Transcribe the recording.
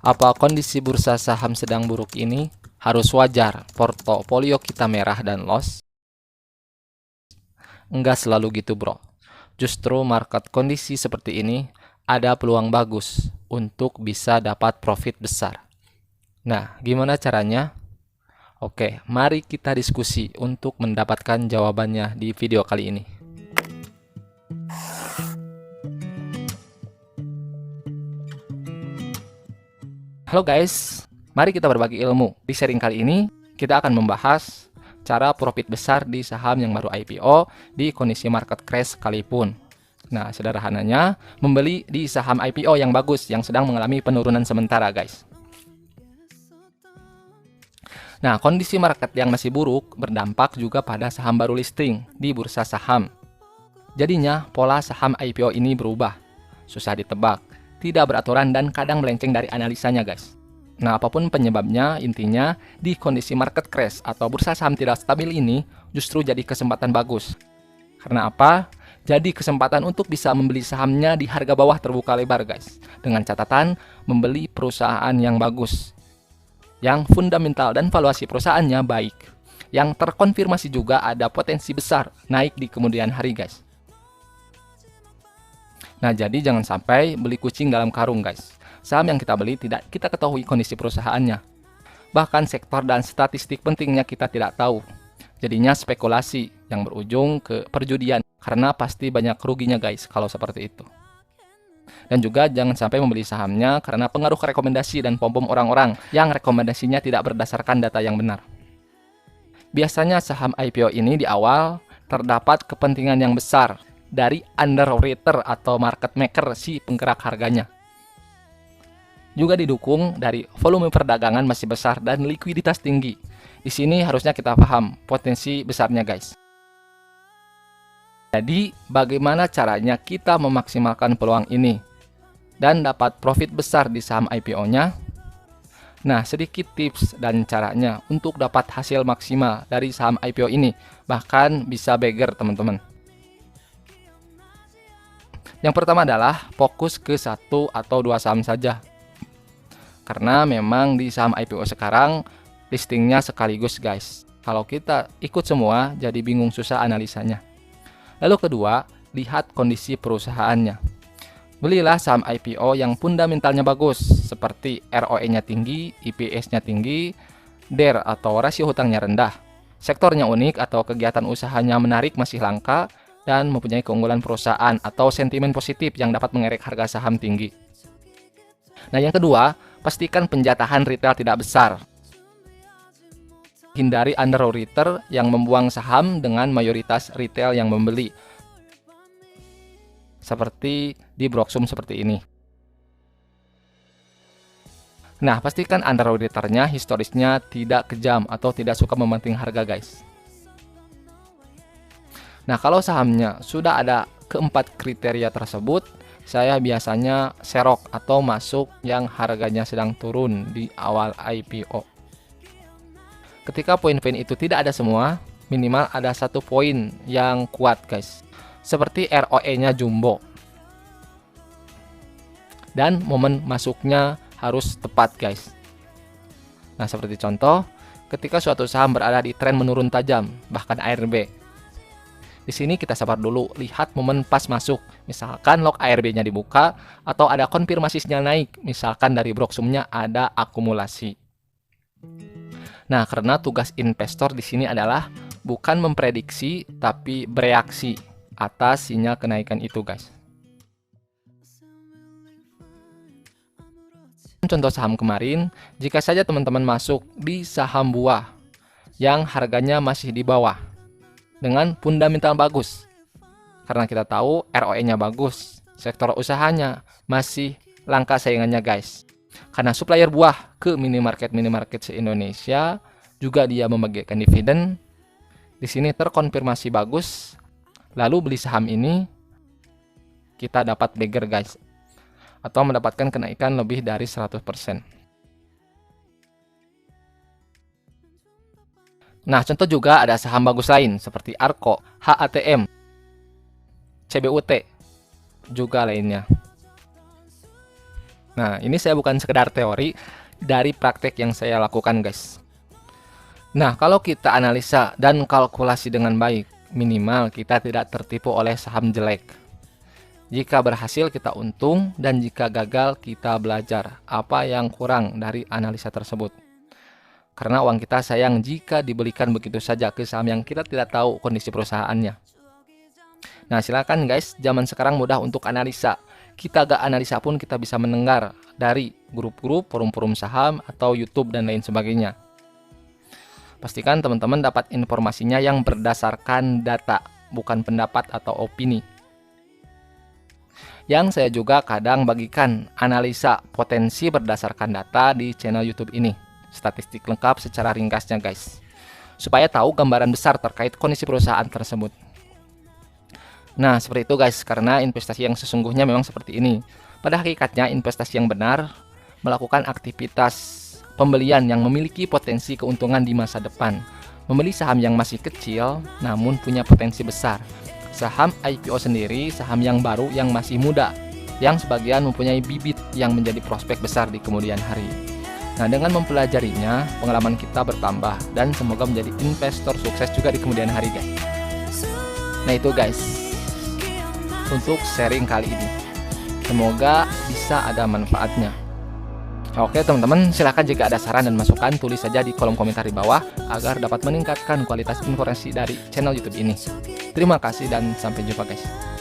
Apa kondisi bursa saham sedang buruk ini harus wajar portofolio kita merah dan loss? Enggak selalu gitu bro. Justru market kondisi seperti ini ada peluang bagus untuk bisa dapat profit besar. Nah, gimana caranya? Oke, mari kita diskusi untuk mendapatkan jawabannya di video kali ini. Halo guys, mari kita berbagi ilmu. Di sharing kali ini, kita akan membahas cara profit besar di saham yang baru IPO di kondisi market crash sekalipun. Nah, sederhananya, membeli di saham IPO yang bagus yang sedang mengalami penurunan sementara guys. Nah, kondisi market yang masih buruk berdampak juga pada saham baru listing di bursa saham. Jadinya, pola saham IPO ini berubah, susah ditebak, tidak beraturan dan kadang melenceng dari analisanya guys. Nah, apapun penyebabnya, intinya di kondisi market crash atau bursa saham tidak stabil ini justru jadi kesempatan bagus. Karena apa? Jadi kesempatan untuk bisa membeli sahamnya di harga bawah terbuka lebar guys. Dengan catatan membeli perusahaan yang bagus, yang fundamental dan valuasi perusahaannya baik, yang terkonfirmasi juga ada potensi besar naik di kemudian hari guys. Nah, jadi jangan sampai beli kucing dalam karung guys. Saham yang kita beli tidak kita ketahui kondisi perusahaannya. Bahkan sektor dan statistik pentingnya kita tidak tahu. Jadinya spekulasi yang berujung ke perjudian. Karena pasti banyak ruginya guys kalau seperti itu. Dan juga jangan sampai membeli sahamnya karena pengaruh rekomendasi dan pom-pom orang-orang yang rekomendasinya tidak berdasarkan data yang benar. Biasanya saham IPO ini di awal terdapat kepentingan yang besar dari underwriter atau market maker si penggerak harganya. Juga didukung dari volume perdagangan masih besar dan likuiditas tinggi. Di sini harusnya kita paham potensi besarnya guys. Jadi, bagaimana caranya kita memaksimalkan peluang ini dan dapat profit besar di saham IPO-nya? Nah, sedikit tips dan caranya untuk dapat hasil maksimal dari saham IPO ini, bahkan bisa beggar teman-teman. Yang pertama adalah fokus ke 1 atau 2 saham saja. Karena memang di saham IPO sekarang listingnya sekaligus guys. Kalau kita ikut semua jadi bingung susah analisanya. Lalu kedua, lihat kondisi perusahaannya. Belilah saham IPO yang fundamentalnya bagus seperti ROE-nya tinggi, EPS-nya tinggi, DER atau rasio hutangnya rendah, sektornya unik atau kegiatan usahanya menarik masih langka, dan mempunyai keunggulan perusahaan atau sentimen positif yang dapat mengerek harga saham tinggi. Nah, yang kedua, pastikan penjatahan retail tidak besar. Hindari underwriter yang membuang saham dengan mayoritas retail yang membeli. Seperti di Broksum seperti ini. Nah, pastikan underwriternya historisnya tidak kejam atau tidak suka mementing harga guys. Nah, kalau sahamnya sudah ada keempat kriteria tersebut, saya biasanya serok atau masuk yang harganya sedang turun di awal IPO. Ketika poin-poin itu tidak ada semua, minimal ada 1 poin yang kuat guys. Seperti ROE-nya jumbo. Dan momen masuknya harus tepat guys. Nah, seperti contoh, ketika suatu saham berada di tren menurun tajam, bahkan ARB. Di sini kita sabar dulu, lihat momen pas masuk. Misalkan log ARB-nya dibuka atau ada konfirmasi sinyal naik, misalkan dari Broksumnya ada akumulasi. Nah, karena tugas investor di sini adalah bukan memprediksi tapi bereaksi atas sinyal kenaikan itu, guys. Contoh saham kemarin, jika saja teman-teman masuk di saham buah yang harganya masih di bawah dengan fundamental bagus. Karena kita tahu ROE-nya bagus, sektor usahanya masih langka saingannya guys. Karena supplier buah ke minimarket se-Indonesia juga dia membagikan dividen. Di sini terkonfirmasi bagus. Lalu beli saham ini kita dapat beggar guys. Atau mendapatkan kenaikan lebih dari 100%. Nah, contoh juga ada saham bagus lain seperti Arko, HATM, CBUT, juga lainnya. Nah, ini saya bukan sekedar teori, dari praktek yang saya lakukan guys. Nah, kalau kita analisa dan kalkulasi dengan baik, minimal kita tidak tertipu oleh saham jelek. Jika berhasil kita untung, dan jika gagal kita belajar apa yang kurang dari analisa tersebut. Karena uang kita sayang jika dibelikan begitu saja ke saham yang kita tidak tahu kondisi perusahaannya. Nah, silakan guys, zaman sekarang mudah untuk analisa. Kita gak analisa pun kita bisa mendengar dari grup-grup, forum-forum saham, atau YouTube dan lain sebagainya. Pastikan teman-teman dapat informasinya yang berdasarkan data, bukan pendapat atau opini. Yang saya juga kadang bagikan analisa potensi berdasarkan data di channel YouTube ini. Statistik lengkap secara ringkasnya guys. Supaya tahu gambaran besar terkait kondisi perusahaan tersebut. Nah, seperti itu guys, karena investasi yang sesungguhnya memang seperti ini. Pada hakikatnya investasi yang benar melakukan aktivitas pembelian yang memiliki potensi keuntungan di masa depan. Membeli saham yang masih kecil namun punya potensi besar. Saham IPO sendiri, saham yang baru yang masih muda, yang sebagian mempunyai bibit yang menjadi prospek besar di kemudian hari. Nah, dengan mempelajarinya, pengalaman kita bertambah dan semoga menjadi investor sukses juga di kemudian hari guys. Nah, itu guys untuk sharing kali ini. Semoga bisa ada manfaatnya. Oke teman-teman, silahkan jika ada saran dan masukan tulis saja di kolom komentar di bawah agar dapat meningkatkan kualitas informasi dari channel YouTube ini. Terima kasih dan sampai jumpa guys.